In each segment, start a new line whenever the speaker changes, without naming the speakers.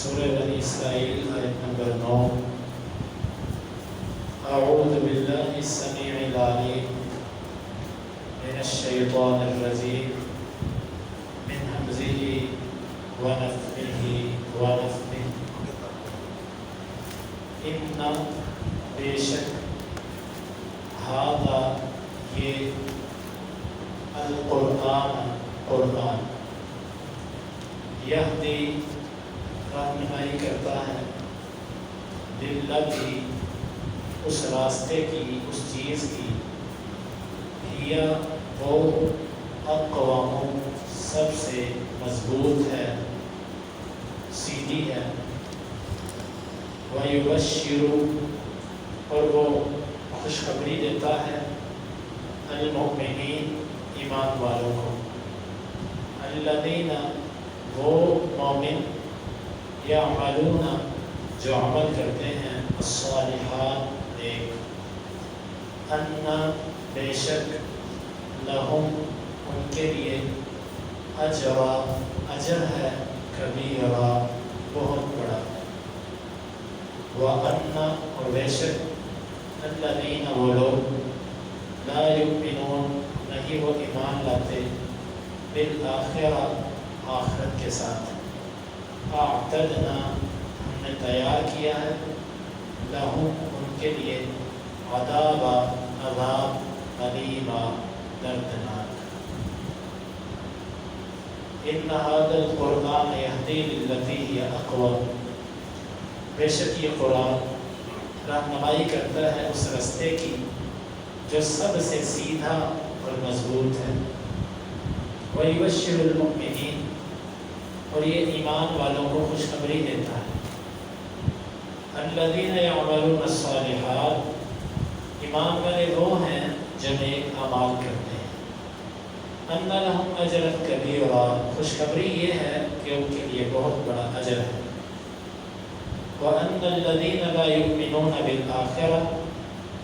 سورہ بنی اسرائیل آیت نمبر 9۔ اعوذ باللہ السمیع العلیم من الشیطان الرجیم من ہمزہ ونفخہ ونفثہ۔ ان بے شک ھذا یہ القرآن قرآن یہدی رہنمائی کرتا ہے للذی اس راستے کی اس چیز کی ہی وہ اقوام سب سے مضبوط ہے سیدھی ہے ویبشر اور وہ خوشخبری دیتا ہے المؤمنین ایمان والوں کو الذین وہ مومن یعملون جو عمل کرتے ہیں الصالحات نیک ان بے شک لہم ان کے لیے اجر ہے کبیرہ بہت بڑا وَأَنَّ اور بے شک الذین وہ لوگ لا یؤمنون نہیں وہ ایمان لاتے بالآخرہ آخرت کے ساتھ اعتدنا ہم نے تیار کیا ہے لہم ان کے لیے عذاب علیما دردناک ان ھذا القرآن یہدی للتی ہی اقوم بے شک یہ قرآن رہنمائی کرتا ہے اس رستے کی جو سب سے سیدھا اور مضبوط ہے وَيُبَشِّرُ الْمُؤْمِنِينَ اور یہ ایمان والوں کو خوشخبری دیتا ہے الَّذِينَ يَعْمَلُونَ الصَّالِحَاتِ ایمان والے وہ ہیں جو نیک اعمال کرتے ہیں أَنَّ لَهُمْ أَجْرًا كَبِيرًا خوشخبری یہ ہے کہ ان کے لیے بہت بڑا اجر ہے وَأَنَّ الَّذِينَ لَا يُؤْمِنُونَ بِالْآخِرَةِ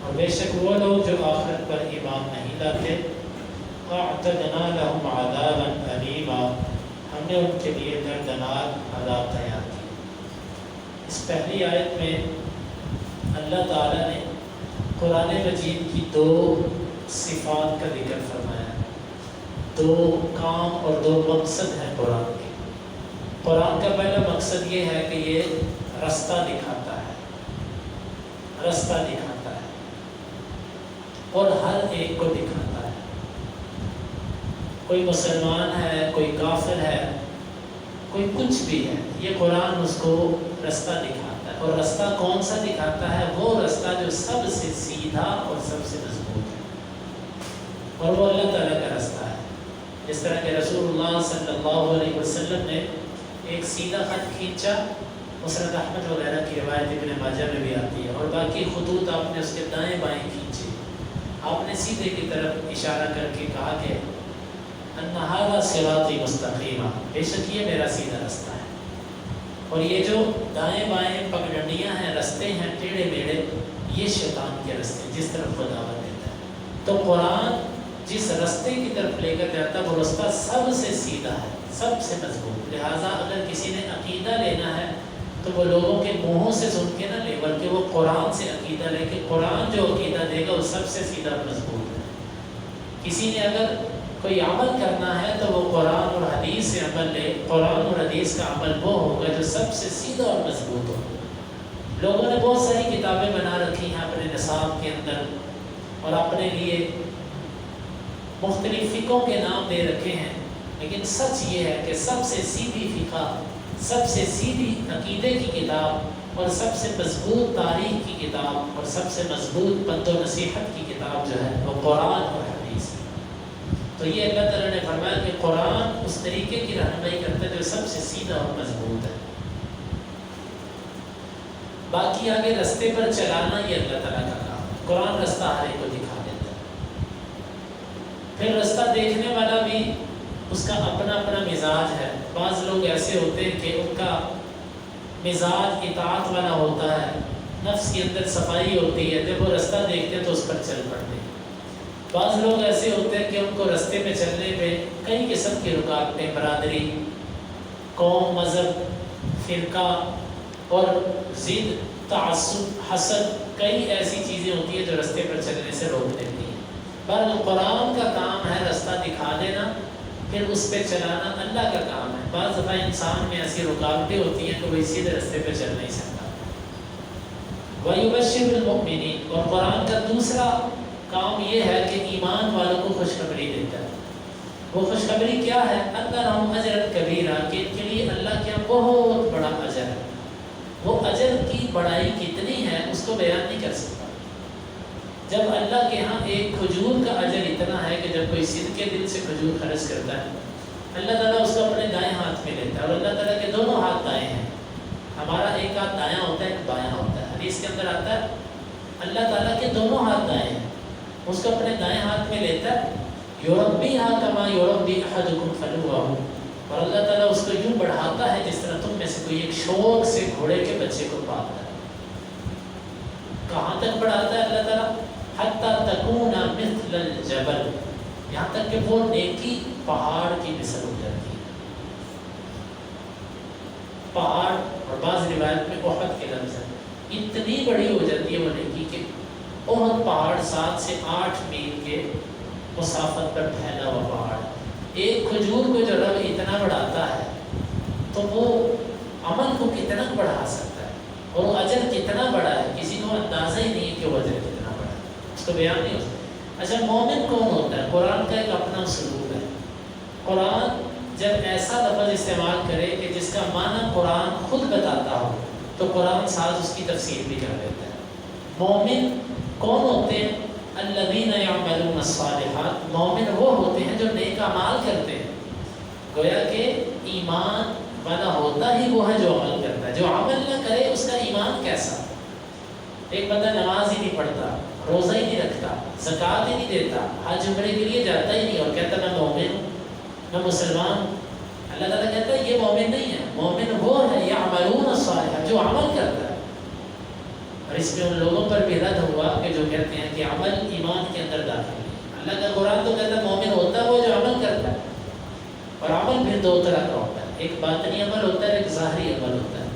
اور بے شک وہ لوگ جو آخرت پر ایمان نہیں لاتے اعتدنا لهم عذابا الیما ہم نے ان کے لیے دردناک عذاب تیار کیا۔ اس پہلی آیت میں اللہ تعالیٰ نے قرآن مجید کی دو صفات کا ذکر فرمایا، دو کام اور دو مقصد ہیں قرآن کے۔ قرآن کا پہلا مقصد یہ ہے کہ یہ رستہ دکھاتا ہے، رستہ دکھاتا ہے اور ہر ایک کو دکھاتا ہے۔ کوئی مسلمان ہے، کوئی کافر ہے، کوئی کچھ بھی ہے، یہ قرآن اس کو رستہ دکھاتا ہے۔ اور رستہ کون سا دکھاتا ہے؟ وہ رستہ جو سب سے سیدھا اور سب سے مضبوط ہے، اور وہ اللہ تعالیٰ کا رستہ ہے۔ جس طرح کہ رسول اللہ صلی اللہ علیہ وسلم نے ایک سیدھا خط کھینچا، مسند احمد وغیرہ کی روایت ابن ماجہ میں بھی آتی ہے، اور باقی خطوط آپ نے اس کے دائیں بائیں کھینچے، آپ نے سیدھے کی طرف اشارہ کر کے کہا کہ ان ھذا صراطی مستقیما بے شک یہ میرا سیدھا رستہ ہے، اور یہ جو دائیں بائیں پگڈنڈیاں ہیں، رستے ہیں ٹیڑھے میڑھے، یہ شیطان کے رستے جس طرف وہ دعوت دیتا ہے۔ تو قرآن جس رستے کی طرف لے کر جاتا ہے وہ رستہ سب سے سیدھا ہے، سب سے مضبوط۔ لہٰذا اگر کسی نے عقیدہ لینا ہے تو وہ لوگوں کے منہوں سے سن کے نہ لے، بلکہ وہ قرآن سے عقیدہ لے کہ قرآن جو عقیدہ دے گا وہ سب سے سیدھا اور مضبوط ہے۔ کسی نے اگر کوئی عمل کرنا ہے تو وہ قرآن اور حدیث سے عمل لے، قرآن اور حدیث کا عمل وہ ہوگا جو سب سے سیدھا اور مضبوط ہو۔ لوگوں نے بہت ساری کتابیں بنا رکھی ہیں اپنے نصاب کے اندر، اور اپنے لیے مختلف فقہوں کے نام دے رکھے ہیں، لیکن سچ یہ ہے کہ سب سے سیدھی فقہ، سب سے سیدھی عقیدے کی کتاب اور سب سے مضبوط تاریخ کی کتاب اور سب سے مضبوط پند و نصیحت کی کتاب جو ہے وہ قرآن اور حدیث ہے۔ تو یہ اللہ تعالیٰ نے فرمایا کہ قرآن اس طریقے کی رہنمائی کرتا ہے جو سب سے سیدھا اور مضبوط ہے۔ باقی آگے رستے پر چلانا یہ اللہ تعالیٰ کا کام ہے۔ قرآن رستہ ہر ایک کو دکھا دیتا ہے۔ پھر رستہ دیکھنے والا بھی اس کا اپنا اپنا مزاج ہے۔ بعض لوگ ایسے ہوتے ہیں کہ ان کا مزاج اطاعت والا ہوتا ہے، نفس کے اندر صفائی ہوتی ہے، جب وہ رستہ دیکھتے ہیں تو اس پر چل پڑتے ہیں۔ بعض لوگ ایسے ہوتے ہیں کہ ان کو رستے پہ چلنے پہ کئی قسم کی رکاوٹیں، برادری، قوم، مذہب، فرقہ اور ضد، تعصب، حسد، کئی ایسی چیزیں ہوتی ہیں جو رستے پر چلنے سے روک دیتی ہیں۔ بہرحال قرآن کا کام ہے رستہ دکھا دینا، پھر اس پہ چلانا اللہ کا کام ہے۔ بعض دفعہ انسان میں ایسی رکاوٹیں ہوتی ہیں کہ وہ سیدھے رستے پہ چل نہیں سکتا۔ وَيُبَشِّرُ الْمُؤْمِنِينَ، اور قرآن کا دوسرا کام یہ ہے کہ ایمان والوں کو خوشخبری دیتا ہے۔ وہ خوشخبری کیا ہے؟ اللہ رحم اجر کبیرہ، کہ ان کے لیے اللہ کے یہاں بہت بڑا اجر ہے۔ وہ اجر کی بڑائی کتنی ہے اس کو بیان نہیں کر سکتا۔ جب اللہ کے ہاں ایک کھجور کا اجر اتنا ہے کہ جب کوئی صدق کے دل سے کھجور خرچ کرتا ہے، اللہ تعالیٰ اس کو اپنے دائیں ہاتھ میں لیتا ہے، اور اللہ تعالیٰ کے دونوں ہاتھ دائیں ہیں۔ ہمارا ایک ہاتھ دایاں ہوتا ہے، ایک بایاں ہوتا ہے۔ حدیث کے اندر آتا ہے اللہ تعالیٰ کے دونوں ہاتھ دائیں ہیں، اس کو اپنے دائیں ہاتھ میں لیتا ہے، یربیہا کما یربی احدکم فلوہ، اور اللہ تعالیٰ اس کو یوں بڑھاتا ہے جس طرح تم میں سے کوئی ایک شوق سے گھوڑے کے بچے کو پالتا ہے۔ کہاں تک بڑھاتا ہے اللہ تعالیٰ؟ حتی تکون مثل الجبل، یہاں تک کہ وہ نیکی پہاڑ کی مثل ہو جاتی ہے۔ پہاڑ، اور بعض روایت میں احد کے لفظ ہے، اتنی بڑی ہو جاتی ہے وہ نیکی کہ احد پہاڑ 7 سے 8 میل کے مسافت پر پھیلا ہوا پہاڑ۔ ایک کھجور کو جو رب اتنا بڑھاتا ہے تو وہ عمل کو کتنا بڑھا سکتا ہے، اور وہ اجر کتنا بڑا ہے، کسی کو اندازہ ہی نہیں ہے کہ وہ اجر کتنا بڑا ہے، اس کو بیان نہیں ہو سکتا۔ اچھا، مومن کون ہوتا ہے؟ قرآن کا ایک اپنا اسلوب ہے۔ قرآن جب ایسا لفظ استعمال کرے کہ جس کا معنی قرآن خود بتاتا ہو تو قرآن ساز اس کی تفسیر بھی کر دیتا ہے۔ مومن کون ہوتے ہیں؟ الذین یعملون الصالحات، مومن وہ ہوتے ہیں جو نیک اعمال کرتے ہیں۔ گویا کہ ایمان والا ہوتا ہی وہ ہے جو عمل کرتا ہے۔ جو عمل نہ کرے اس کا ایمان کیسا؟ ایک بندہ نماز ہی نہیں پڑھتا، روزہ ہی نہیں رکھتا، زکوٰۃ ہی نہیں دیتا، حج عمرے کے لیے جاتا ہی نہیں، اور کہتا میں مومن ہوں، میں مسلمان ہوں۔ اللہ تعالیٰ کہتا ہے یہ مومن نہیں ہے۔ مومن وہ ہے یعملون الصالحات، جو عمل کرتا ہے۔ اور اس میں ان لوگوں پر بھی رد ہوا کہ جو کہتے ہیں کہ عمل ایمان کے اندر داخل ہے۔ اللہ کا قرآن تو کہتا ہے مومن ہوتا ہے وہ جو عمل کرتا ہے، اور عمل پھر دو طرح کا ہوتا ہے، ایک باطنی عمل ہوتا ہے، ایک ظاہری عمل ہوتا ہے۔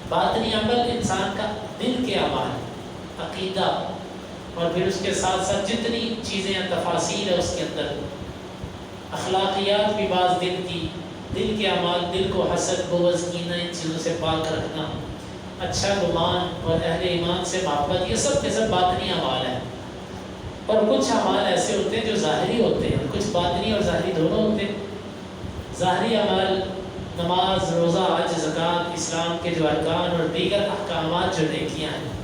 باطنی عمل انسان کا دل کے اعمال، عقیدہ، اور پھر اس کے ساتھ ساتھ جتنی چیزیں تفاصیل ہے اس کے اندر، اخلاقیات بھی بعض دل کے اعمال، دل کو حسد، بغض، کینہ، ان چیزوں سے پاک رکھنا، اچھا گمان اور اہل ایمان سے محبت، یہ سب کے سب باطنی اعمال ہیں۔ اور کچھ اعمال ایسے ہوتے ہیں جو ظاہری ہوتے ہیں، کچھ باطنی اور ظاہری دونوں ہوتے ہیں۔ ظاہری اعمال نماز، روزہ، حج، زکوٰۃ، اسلام کے جو ارکان اور دیگر احکامات جو نیکیاں ہیں۔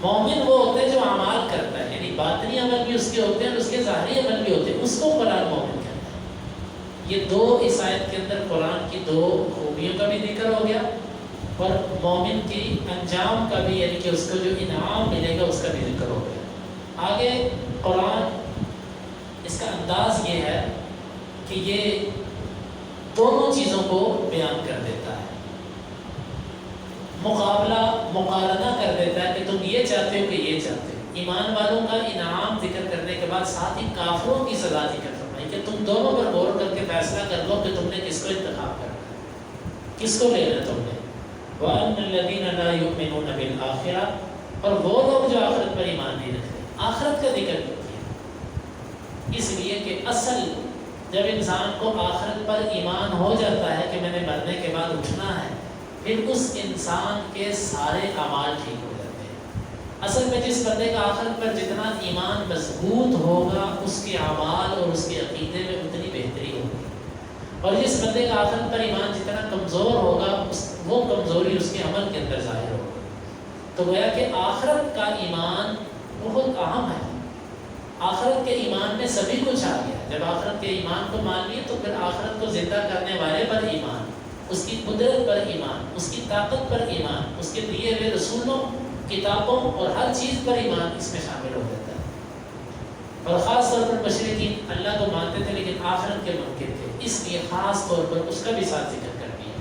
مومن وہ ہوتے ہیں جو اعمال کرتا ہے، یعنی باطنی عمل بھی اس کے ہوتے ہیں اور اس کے ظاہری عمل بھی ہوتے ہیں، اس کو قرآن مومن کہتا ہے۔ یہ دو اس آیت کے اندر قرآن کی دو خوبیوں کا بھی ذکر ہو گیا، اور مومن کی انجام کا بھی، یعنی کہ اس کو جو انعام ملے گا اس کا بھی ذکر ہو گیا۔ آگے قرآن اس کا انداز یہ ہے کہ یہ دونوں چیزوں کو بیان کر دیتا ہے، مقارنہ کر دیتا ہے کہ تم یہ چاہتے ہو کہ یہ چاہتے ہو۔ ایمان والوں کا انعام ذکر کرنے کے بعد ساتھ ہی کافروں کی سزا ذکر فرمائی کہ تم دونوں پر غور کر کے فیصلہ کر لو کہ تم نے کس کو انتخاب کرنا ہے، کس کو لینا تم نے۔ وَأَنَّ الَّذِينَ لَا يُؤْمِنُونَ بِالْآخِرَةِ، اور وہ لوگ جو آخرت پر ایمان نہیں رکھتے۔ آخرت کا ذکر کیا؟ اس لیے کہ اصل جب انسان کو آخرت پر ایمان ہو جاتا ہے کہ میں نے مرنے کے بعد اٹھنا ہے، پھر اس انسان کے سارے اعمال ٹھیک ہو جاتے ہیں۔ اصل میں جس بندے کا آخرت پر جتنا ایمان مضبوط ہوگا، اس کے اعمال اور اس کے عقیدے میں اتنی بہتری ہوگی، اور جس بندے کا آخرت پر ایمان جتنا کمزور ہوگا، وہ کمزوری اس کے عمل کے اندر ظاہر ہوگی۔ تو گویا کہ آخرت کا ایمان بہت اہم ہے۔ آخرت کے ایمان میں سبھی کچھ آ گیا۔ جب آخرت کے ایمان کو مان لیے تو پھر آخرت کو زندہ کرنے والے پر ایمان، اس کی قدرت پر ایمان، اس کی طاقت پر ایمان، اس کے دیے ہوئے رسولوں، کتابوں اور ہر چیز پر ایمان اس میں شامل ہو جاتا ہے۔ اور خاص طور پر مشرکین اللہ کو مانتے تھے لیکن آخرت کے منکر تھے، اس لیے خاص طور پر اس کا بھی ساتھ ذکر کر دیا۔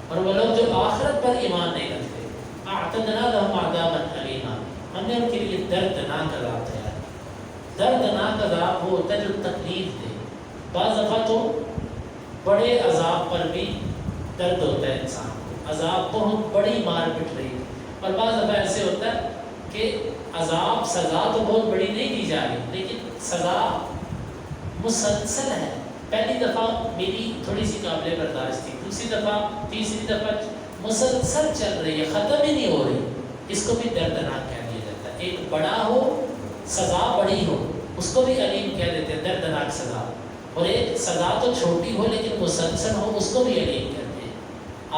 اور وہ لوگ جو آخرت پر ایمان نہیں رکھتے، اعتدنا لهم عذابا الیما، ہم نے ان کے لیے دردناک عذاب تیار۔ دردناک عذاب وہ ہوتا ہے جو تکلیف دے۔ بعض دفعہ تو بڑے عذاب پر بھی درد ہوتا ہے انسان کو، عذاب بہت بڑی مار پٹ رہی ہے. اور بعض دفعہ ایسے ہوتا ہے کہ عذاب سزا تو بہت بڑی نہیں دی جا رہی لیکن سزا مسلسل ہے. پہلی دفعہ میری تھوڑی سی قابل برداشت تھی, دوسری دفعہ تیسری دفعہ مسلسل چل رہی ہے, ختم ہی نہیں ہو رہی. اس کو بھی دردناک کہہ دیا جاتا ہے. ایک بڑا ہو سزا بڑی ہو اس کو بھی علیم کہہ دیتے ہیں, دردناک سزا. اور ایک سزا تو چھوٹی ہو لیکن مسلسل ہو اس کو بھی علیم کہتے ہیں.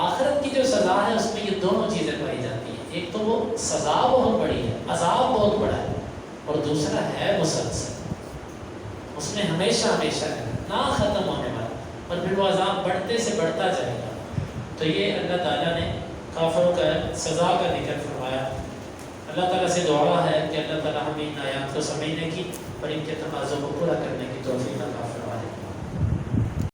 آخرت کی جو سزا ہے اس میں یہ دونوں چیزیں پائی جاتی ہیں. ایک تو وہ سزا بہت بڑی ہے, عذاب بہت بڑا ہے, اور دوسرا ہے مسلسل, اس میں ہمیشہ ہمیشہ ہے نہ ختم ہونے والا, اور پھر وہ عذاب بڑھتے سے بڑھتا جائے گا. تو یہ اللہ تعالیٰ نے کافروں کا سزا کا ذکر فرمایا. اللہ تعالیٰ سے دعا ہے کہ اللہ تعالیٰ ہمیں ان آیات کو سمجھنے کی اور ان کے تقاضوں کو پورا کرنے کی